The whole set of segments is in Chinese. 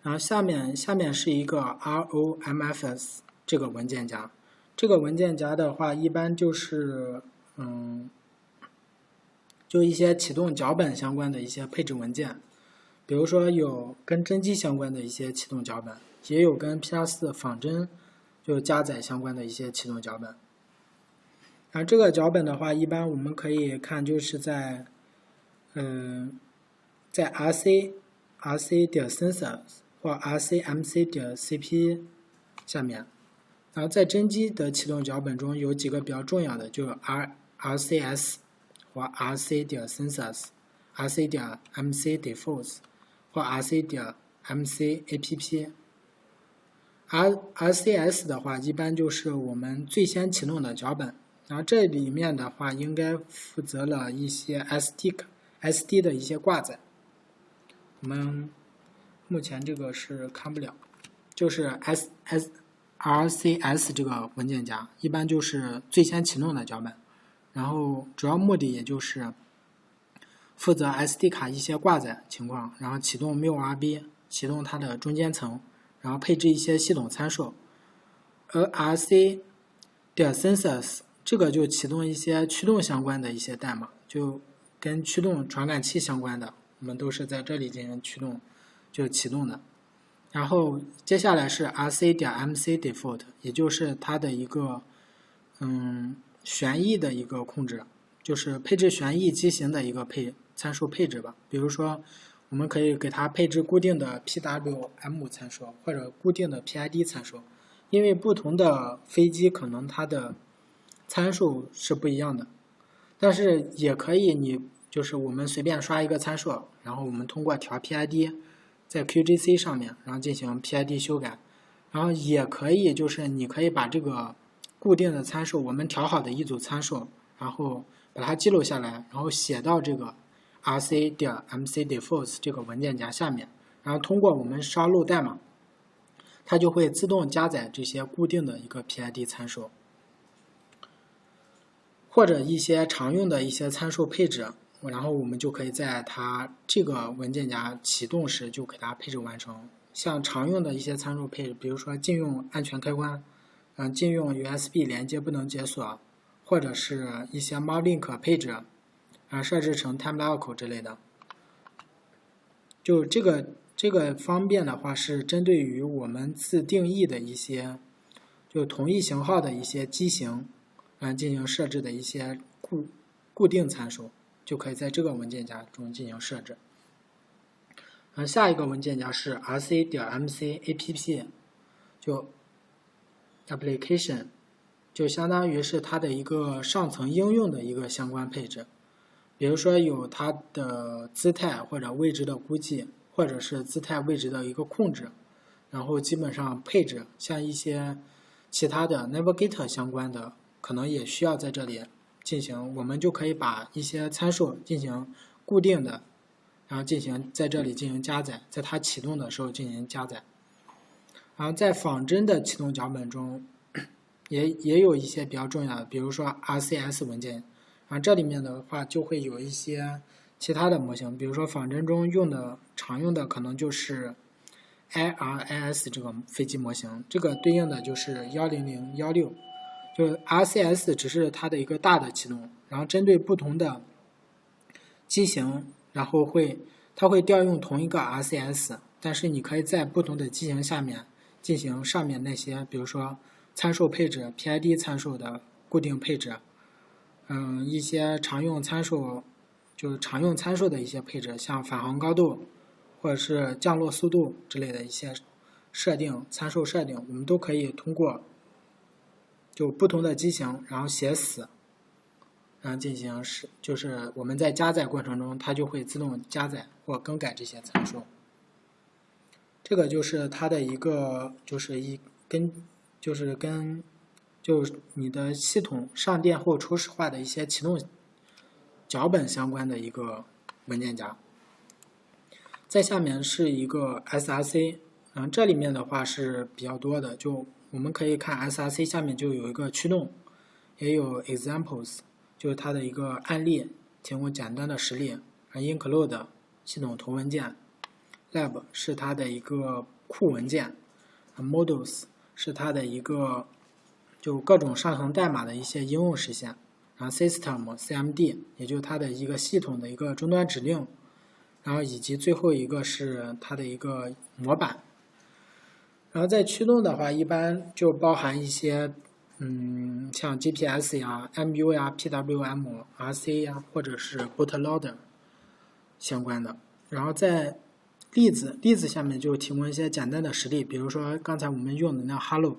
然后下面是一个 ROMFS 这个文件夹。这个文件夹的话，一般就是就一些启动脚本相关的一些配置文件，比如说有跟真机相关的一些启动脚本，也有跟 PR4 仿真就加载相关的一些启动脚本。这个脚本的话，一般我们可以看就是在rc.sensors 或 rcmc.cp 下面。然后在真机的启动脚本中有几个比较重要的，就是 rcs 或 rc.sensors、rc.mc.defaults 或 rc.mc.app。rcs 的话，一般就是我们最先启动的脚本。然后这里面的话，应该负责了一些 SD 的一些挂载。我们目前这个是看不了，就是 RCS 这个文件夹，一般就是最先启动的脚本。然后主要目的也就是负责 SD 卡一些挂载情况，然后启动 MIL-RB， 启动它的中间层，然后配置一些系统参数。而 rc.sensors 这个就启动一些驱动相关的一些代码，就跟驱动传感器相关的，我们都是在这里进行驱动，就启动的。然后接下来是 rc.mc.default， 也就是它的一个旋翼的一个控制，就是配置旋翼机型的一个参数配置吧。比如说我们可以给它配置固定的 PWM 参数或者固定的 PID 参数，因为不同的飞机可能它的参数是不一样的，但是也可以就是我们随便刷一个参数，然后我们通过调 PID 在 QGC 上面，然后进行 PID 修改。然后也可以就是你可以把这个固定的参数，我们调好的一组参数，然后把它记录下来，然后写到这个 rc.mc.defaults 这个文件夹下面，然后通过我们烧录代码，它就会自动加载这些固定的一个 PID 参数，或者一些常用的一些参数配置，然后我们就可以在它这个文件夹启动时就给它配置完成。像常用的一些参数配置，比如说禁用安全开关，禁用 USB 连接不能解锁，或者是一些 ModLink 配置，设置成 TimeLock 之类的。就这个方面的话，是针对于我们自定义的一些就同一型号的一些机型进行设置的一些固定参数，就可以在这个文件夹中进行设置。下一个文件夹是 rc.mc.app， 就 application， 就相当于是它的一个上层应用的一个相关配置，比如说有它的姿态或者位置的估计，或者是姿态位置的一个控制，然后基本上配置像一些其他的 Navigator 相关的可能也需要在这里进行，我们就可以把一些参数进行固定的，然后在这里进行加载，在它启动的时候进行加载。然后在仿真的启动脚本中也有一些比较重要的，比如说 RCS 文件，然后这里面的话就会有一些其他的模型，比如说仿真中常用的可能就是 IRIS 这个飞机模型，这个对应的就是10016，就 RCS 只是它的一个大的启动，然后针对不同的机型，然后它会调用同一个 RCS， 但是你可以在不同的机型下面进行上面那些，比如说参数配置、PID 参数的固定配置，一些常用参数，就是常用参数的一些配置，像返航高度或者是降落速度之类的一些参数设定，我们都可以通过就不同的机型，然后写死，然后进行就是我们在加载过程中，它就会自动加载或更改这些参数。这个就是它的一个就是你的系统上电后初始化的一些启动脚本相关的一个文件夹。在下面是一个 SRC， 这里面的话是比较多的，就我们可以看 SRC 下面就有一个驱动，也有 examples， 就是它的一个案例，提供简单的实例，include 系统图文件 lab 是它的一个库文件，modules 是它的一个就各种上层代码的一些应用实现，然后 system CMD 也就是它的一个系统的一个终端指令，然后以及最后一个是它的一个模板。然后在驱动的话，一般就包含一些像 GPS 呀、MU 呀、PWM、RC 呀，或者是 bootloader 相关的。然后在例子下面就提供一些简单的实例，比如说刚才我们用的那 Hello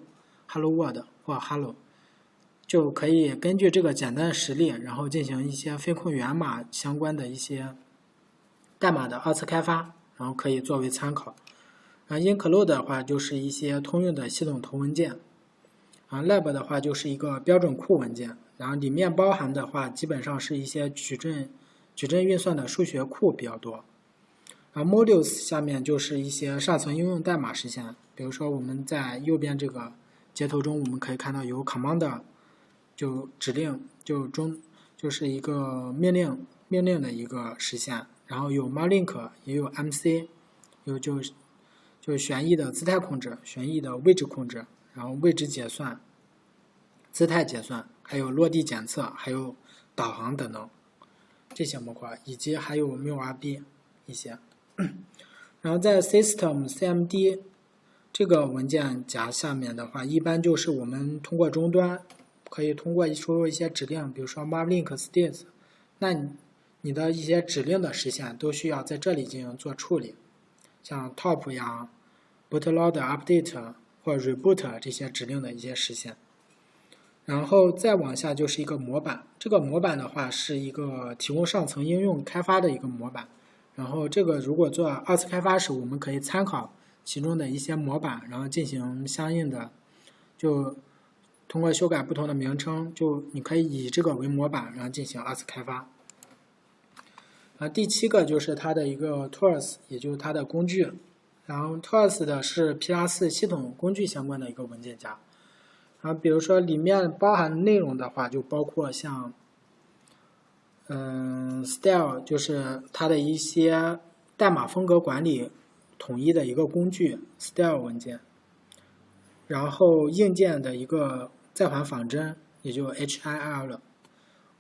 World 或 Hello， 就可以根据这个简单的实例，然后进行一些飞控源码相关的一些代码的二次开发，然后可以作为参考。include 的话就是一些通用的系统头文件，lab 的话就是一个标准库文件，然后里面包含的话基本上是一些矩阵运算的数学库比较多。modules 下面就是一些上层应用代码实现，比如说我们在右边这个接头中，我们可以看到有 command 就指令就是一个命令的一个实现，然后有 malink 也有 MC， 有就是旋翼的姿态控制、旋翼的位置控制，然后位置解算、姿态解算，还有落地检测，还有导航等等这些模块，以及还有 MILRB 一些。然后在 System CMD 这个文件夹下面的话，一般就是我们通过终端可以通过输入一些指令，比如说 Marlink States， 那你的一些指令的实现都需要在这里进行做处理，像 top 呀、bootloader update 或 reboot 这些指令的一些实现。然后再往下就是一个模板，这个模板的话是一个提供上层应用开发的一个模板。然后这个如果做二次开发时，我们可以参考其中的一些模板，然后进行相应的，就通过修改不同的名称，就你可以以这个为模板，然后进行二次开发。第7个就是它的一个 tools， 也就是它的工具。然后 tools 的是 P+4 系统工具相关的一个文件夹。然后比如说里面包含的内容的话，就包括像style 就是它的一些代码风格管理统一的一个工具 style 文件，然后硬件的一个在环仿真，也就 HIL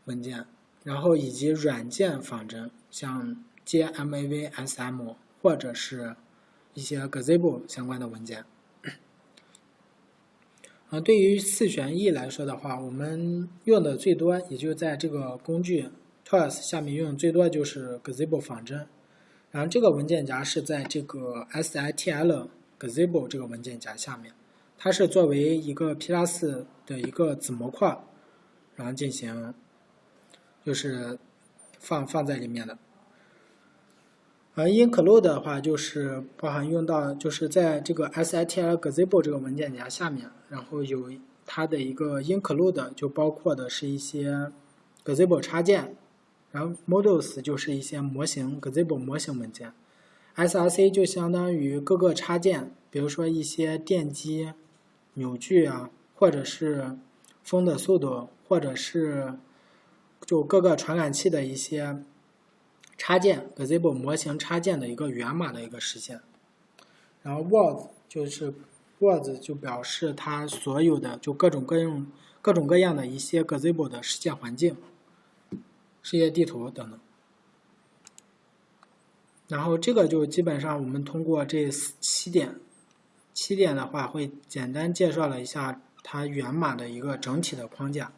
文件，然后以及软件仿真，像 JMAV-SM 或者是一些 Gazebo 相关的文件。对于四旋翼来说的话，我们用的最多，也就在这个工具 tools 下面用最多就是 Gazebo 仿真。然后这个文件夹是在这个 SITL Gazebo 这个文件夹下面，它是作为一个 P+4 的一个子模块，然后进行就是放在里面的。include 的话就是包含用到就是在这个 SITL Gazebo 这个文件夹下面，然后有它的一个 include 就包括的是一些 Gazebo 插件，然后 modules 就是一些模型 Gazebo 模型文件， SRC 就相当于各个插件，比如说一些电机、扭矩啊，或者是风的速度，或者是就各个传感器的一些插件 Gazebo 模型插件的一个源码的一个实现。然后 words 就是 words 就表示它所有的就各种各样的一些 Gazebo 的实现环境、世界地图等等。然后这个就基本上我们通过这7点的话，会简单介绍了一下它源码的一个整体的框架。